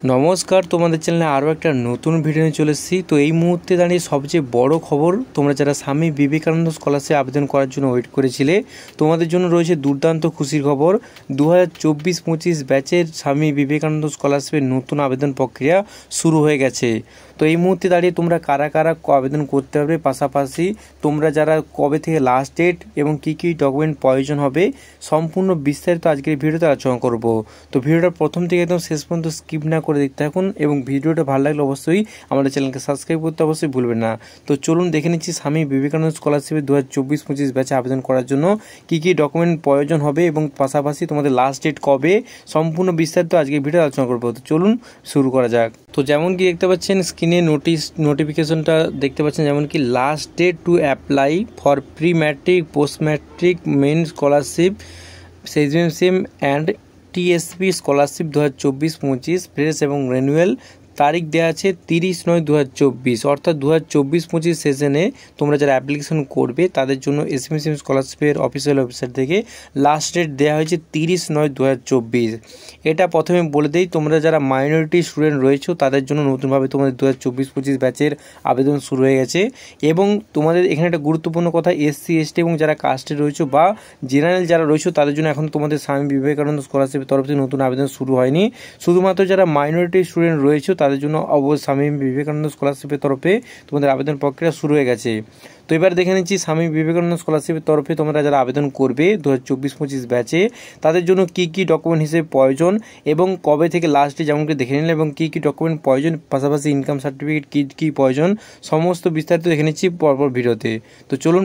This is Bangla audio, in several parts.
নমস্কার, তোমাদের চ্যানেলে আরও একটা নতুন ভিডিও নিয়ে চলে এসেছি। তো এই মুহূর্তে দাঁড়িয়ে সবচেয়ে বড় খবর, তোমরা যারা স্বামী বিবেকানন্দ স্কলারশিপ আবেদন করার জন্য ওয়েট করেছিলে, তোমাদের জন্য রয়েছে দুর্দান্ত খুশির খবর। 2024-25 ব্যাচের স্বামী বিবেকানন্দ স্কলারশিপের নতুন আবেদন প্রক্রিয়া শুরু হয়ে গেছে। তো এই মুহূর্তে দাঁড়িয়ে তোমরা কারা কারা আবেদন করতে পারবে, পাশাপাশি তোমরা যারা কবে থেকে লাস্ট ডেট এবং কী কী ডকুমেন্ট প্রয়োজন হবে, সম্পূর্ণ বিস্তারিত আজকের ভিডিওতে আলোচনা করব। তো ভিডিওটা প্রথম থেকে একদম শেষ পর্যন্ত স্কিপ না করে দেখতে থাকুন, এবং ভিডিওটা ভালো লাগলে অবশ্যই আমাদের চ্যানেলকে সাবস্ক্রাইব করতে অবশ্যই ভুলবেন না। তো চলুন দেখে নিচ্ছি স্বামী বিবেকানন্দ স্কলারশিপের 2024-25 ব্যাচে আবেদন করার জন্য কী কী ডকুমেন্ট প্রয়োজন হবে এবং পাশাপাশি তোমাদের লাস্ট ডেট কবে, সম্পূর্ণ বিস্তারিত আজকের ভিডিও আলোচনা করবো। তো চলুন শুরু করা যাক। তো যেমন কি দেখতে পাচ্ছেন স্ক্রিনে নোটিফিকেশনটা দেখতে পাচ্ছেন, যেমন কি last date to apply for pre matric, post matric, main scholarship, same and TSP scholarship 2024-25 fresh এবং রেনুয়াল। তারিখ দেওয়া আছে 30/9/2024, অর্থাৎ 2024-25 সেশনে তোমরা যারা অ্যাপ্লিকেশন করবে তাদের জন্য এসএমএসএম স্কলারশিপের অফিসিয়াল ওয়েবসাইট থেকে লাস্ট ডেট দেওয়া হয়েছে 30/9/2024। এটা প্রথমে বলে দেই, তোমরা যারা মাইনরিটি স্টুডেন্ট রয়েছে তাদের জন্য নতুনভাবে তোমাদের 2024-25 ব্যাচের আবেদন শুরু হয়ে গেছে। এবং তোমাদের এখানে একটা গুরুত্বপূর্ণ কথা, এসসি এসটি এবং যারা কাস্টে রয়েছে বা জেনারেল যারা রয়েছে তাদের জন্য এখন তোমাদের স্বামী বিবেকানন্দ স্কলারশিপের তরফ থেকে নতুন আবেদন শুরু হয়নি। শুধুমাত্র যারা মাইনরিটি স্টুডেন্ট রয়েছে তাদের জন্য অবশ্যই স্বামী বিবেকানন্দ স্কলারশিপের তরফে তোমাদের আবেদন প্রক্রিয়া শুরু হয়ে গেছে। তো এবার দেখে নিচ্ছি স্বামী বিবেকানন্দ স্কলারশিপের তরফে তোমরা যারা আবেদন করবে 2024-25 ব্যাচে তাদের জন্য কী কী ডকুমেন্ট হিসেবে প্রয়োজন এবং কবে থেকে লাস্টে যেমনকি দেখে নিলে, এবং কী কী ডকুমেন্ট প্রয়োজন, পাশাপাশি ইনকাম সার্টিফিকেট কী কী প্রয়োজন, সমস্ত বিস্তারিত দেখে নিচ্ছি পরপর ভিডিওতে। তো চলুন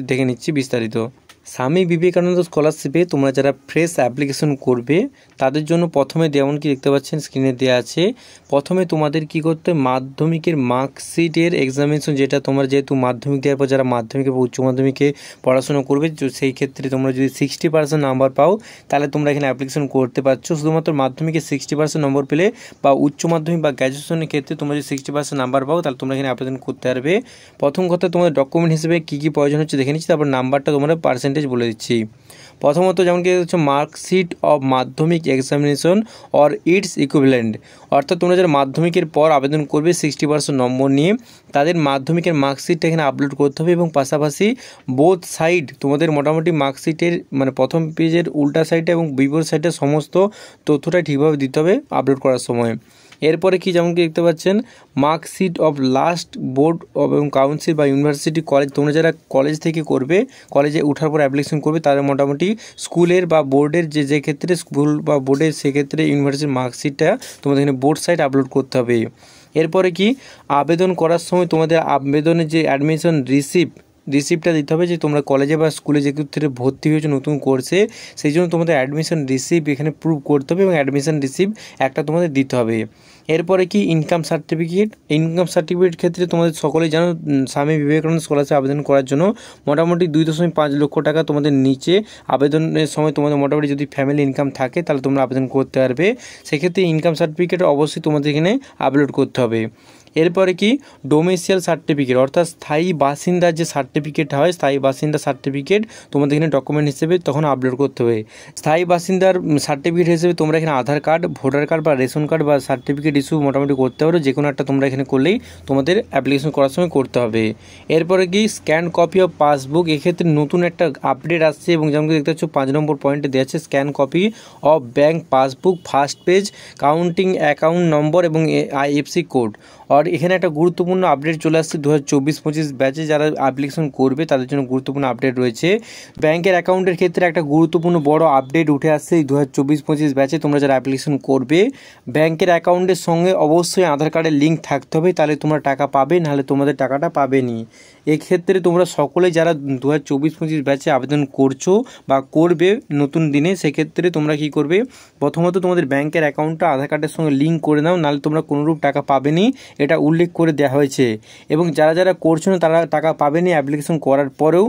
দেখে নিচ্ছি বিস্তারিত। স্বামী বিবেকানন্দ স্কলারশিপে তোমরা যারা ফ্রেশ অ্যাপ্লিকেশন করবে তাদের জন্য প্রথমে যেমন কি দেখতে পাচ্ছেন স্ক্রিনে দেওয়া আছে, প্রথমে তোমাদের কি করতে হবে, মাধ্যমিকের মার্কশিটের এক্সামিনেশন, যেটা তোমরা যেহেতু মাধ্যমিক দেওয়ার পর যারা মাধ্যমিকে বা উচ্চ মাধ্যমিকে পড়াশোনা করবে, সেই ক্ষেত্রে তোমরা যদি 60% নাম্বার পাও তাহলে তোমরা এখানে অ্যাপ্লিকেশন করতে পারছো। শুধুমাত্র মাধ্যমিকে 60% নম্বর পেলে বা উচ্চ মাধ্যমিক বা গ্র্যাজুয়েশনের ক্ষেত্রে তোমরা যদি 60% নাম্বার পাও তাহলে তোমরা এখানে আবেদন করতে পারবে। প্রথম কথা, তোমাদের ডকুমেন্ট হিসেবে কী কী প্রয়োজন হচ্ছে দেখে নিচ্ছি, তারপর নাম্বারটা তোমরা পার্সেন্টেজ বলে দিচ্ছি। প্রথমত যেমন কি হচ্ছে মার্কশিট অফ মাধ্যমিক এক্সামিনেশন অর ইটস ইকুইভ্যালেন্ট, অর্থাৎ তোমরা যারা মাধ্যমিকের পর আবেদন করবে 60% নম্বর নিয়ে, তাদের মাধ্যমিকের মার্কশিটটা এখানে আপলোড করতে হবে। এবং পাশাপাশি বোথ সাইড তোমাদের মোটামুটি মার্কশিটের মানে প্রথম পেজের উল্টা সাইডে এবং বিপরীত সাইডে সমস্ত তথ্যটা ঠিকভাবে দিতে হবে আপলোড করার সময়। এরপরে কি যেমন কি দেখতে পাচ্ছেন মার্কশিট অফ লাস্ট বোর্ড এবং কাউন্সিল বা ইউনিভার্সিটি কলেজ, তোমরা যারা কলেজ থেকে করবে, কলেজে ওঠার পর অ্যাপ্লিকেশন করবে তাদের মোটামুটি স্কুলের বা বোর্ডের যে ক্ষেত্রে স্কুল বা বোর্ডের সেক্ষেত্রে ইউনিভার্সিটির মার্কশিটটা তোমাদের এখানে বোর্ড সাইড আপলোড করতে হবে। এরপরে কি আবেদন করার সময় তোমাদের আবেদনের যে অ্যাডমিশন রিসিপ্টটা দিতে হবে, যে তোমরা কলেজে বা স্কুলে যে ক্ষেত্রে ভর্তি হয়েছে নতুন কোর্সে, সেই জন্য তোমাদের অ্যাডমিশন রিসিপ্ট এখানে প্রুভ করতে হবে এবং অ্যাডমিশন রিসিপ্ট একটা তোমাদের দিতে হবে। এরপরে কি ইনকাম সার্টিফিকেট ক্ষেত্রে তোমাদের সকলেই জানো স্বামী বিবেকানন্দ স্কলারশিপ আবেদন করার জন্য মোটামুটি 2.5 লক্ষ টাকা তোমাদের নিচে আবেদনের সময় তোমাদের মোটামুটি যদি ফ্যামিলি ইনকাম থাকে তাহলে তোমরা আবেদন করতে পারবে। সেক্ষেত্রে ইনকাম সার্টিফিকেট অবশ্যই তোমাদের এখানে আপলোড করতে হবে। এরপরে কি ডোমেসিয়াল সার্টিফিকেট, অর্থাৎ স্থায়ী বাসিন্দার যে সার্টিফিকেট হয়, স্থায়ী বাসিন্দা সার্টিফিকেট তোমাদের এখানে ডকুমেন্ট হিসেবে তখন আপলোড করতে হবে। স্থায়ী বাসিন্দার সার্টিফিকেট হিসেবে তোমরা এখানে আধার কার্ড, ভোটার কার্ড বা রেশন কার্ড বা সার্টিফিকেট ইস্যু মোটামুটি করতে পারো, যে কোনো একটা তোমরা এখানে করলেই তোমাদের অ্যাপ্লিকেশন করার সময় করতে হবে। এরপরে কি স্ক্যান কপি অফ পাসবুক, এক্ষেত্রে নতুন একটা আপডেট আসছে এবং যেমন দেখতে পাচ্ছ 5 নম্বর পয়েন্টে দেওয়া আছে scan copy of bank passbook first page counting account number এবং আইএফসি কোড। আর এখানে একটা গুরুত্বপূর্ণ আপডেট চলে আসছে 2024-25 ব্যাচে যারা অ্যাপ্লিকেশন করবে তাদের জন্য গুরুত্বপূর্ণ আপডেট রয়েছে। ব্যাংকের অ্যাকাউন্টের ক্ষেত্রে একটা গুরুত্বপূর্ণ বড় আপডেট উঠে আসছে এই 2024-25 ব্যাচে। তোমরা যারা অ্যাপ্লিকেশন করবে ব্যাংকের অ্যাকাউন্টের সঙ্গে অবশ্যই আধার কার্ডের লিঙ্ক থাকতে হবে, তাহলে তোমরা টাকা পাবে, নাহলে তোমাদের টাকাটা পাবেনি। এক্ষেত্রে তোমরা সকলে যারা 2024-25 ব্যাচে আবেদন করছো বা করবে নতুন দিনে, সেক্ষেত্রে তোমরা কি করবে, প্রথমত তোমাদের ব্যাংকের অ্যাকাউন্টটা আধার কার্ডের সঙ্গে লিঙ্ক করে নাও, নাহলে তোমরা কোনোরূপ টাকা পাবেনি। এটা এটা উল্লেখ করে দেওয়া হয়েছে। এবং যারা যারা করছো না তারা টাকা পাবেনি অ্যাপ্লিকেশন করার পরেও।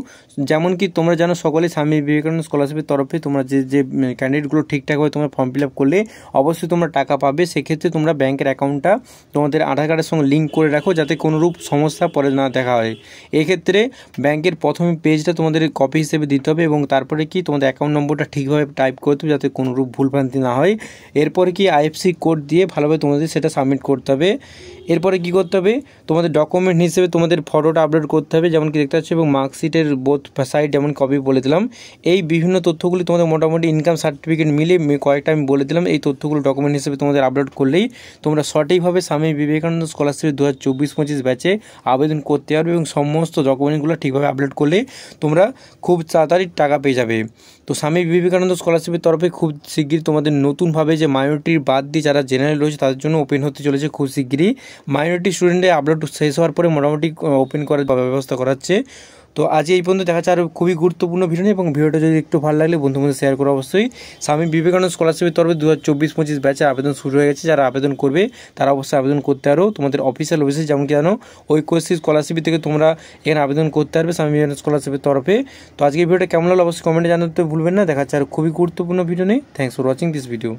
যেমন কি তোমরা জানো সকলে স্বামী বিবেকানন্দ স্কলারশিপের তরফে তোমরা যে ক্যান্ডিডেটগুলো ঠিকঠাকভাবে তোমরা ফর্ম ফিল আপ করলে অবশ্যই তোমরা টাকা পাবে। সেক্ষেত্রে তোমরা ব্যাংকের অ্যাকাউন্টটা তোমাদের আধার কার্ডের সঙ্গে লিঙ্ক করে রাখো, যাতে কোনোরূপ সমস্যা পরে না দেখা হয়। এক্ষেত্রে ব্যাংকের প্রথমে পেজটা তোমাদের কপি হিসেবে দিতে হবে এবং তারপরে কি তোমাদের অ্যাকাউন্ট নম্বরটা ঠিকভাবে টাইপ করতে হবে, যাতে কোনোরূপ ভুলভ্রান্তি না হয়। এরপরে কি আইএফসি কোড দিয়ে ভালোভাবে তোমাদের সেটা সাবমিট করতে হবে। এরপরে কি করতে হবে, তোমাদের ডকুমেন্ট হিসেবে তোমাদের ফটোটা আপলোড করতে হবে, যেমন কি দেখতে পাচ্ছ, এবং মার্কশিটের বোথ সাইড যেমন কপি বলে দিলাম। এই বিভিন্ন তথ্যগুলি তোমাদের মোটামুটি ইনকাম সার্টিফিকেট মিলে কয়েকটা আমি বলে দিলাম। এই তথ্যগুলো ডকুমেন্ট হিসেবে তোমাদের আপলোড করলেই তোমরা সঠিকভাবে স্বামী বিবেকানন্দ স্কলারশিপ 2024-25 ব্যাচে আবেদন করতে পারবে এবং সমস্ত ডকুমেন্টগুলো ঠিকভাবে আপলোড করলে তোমরা খুব তাড়াতাড়ি টাকা পেয়ে যাবে। তো স্বামী বিবেকানন্দ স্কলারশিপের তরফে খুব শিগগিরই তোমাদের নতুনভাবে যে মাইনরিটির বাদ দিয়ে যারা জেনারেল রয়েছে তাদের জন্য ওপেন হতে চলেছে খুব শিগগিরই। মাইনরিটি স্টুডেন্টের আপলোড শেষ হওয়ার পরে মোটামুটি ওপেন করার ব্যবস্থা করাচ্ছে। তো আজ এই পর্যন্ত দেখা যাচ্ছে আরও খুবই গুরুত্বপূর্ণ ভিডিও, এবং ভিডিওটা যদি একটু ভালো লাগলে বন্ধুদের শেয়ার করো অবশ্যই। স্বামী বিবেকানন্দ স্কলারশিপের তরফে 2024-25 ব্যাচে আবেদন শুরু হয়ে গেছে। যারা আবেদন করবে তারা অবশ্যই আবেদন করতে পারো তোমাদের অফিসিয়াল ওয়েবসাইট, যেমন কি জানো ঐক্যশ্রী স্কলারশিপ থেকে তোমরা এখানে আবেদন করতে পারবে স্বামী বিবেকানন্দ স্কলারশিপের তরফে। তো আজকে ভিডিওটা কেমন লাগলো অবশ্যই কমেন্টে জানাতে ভুলবেন না। দেখা যাচ্ছে আর খুবই গুরুত্বপূর্ণ ভিডিও নেই। Thanks for watching this video.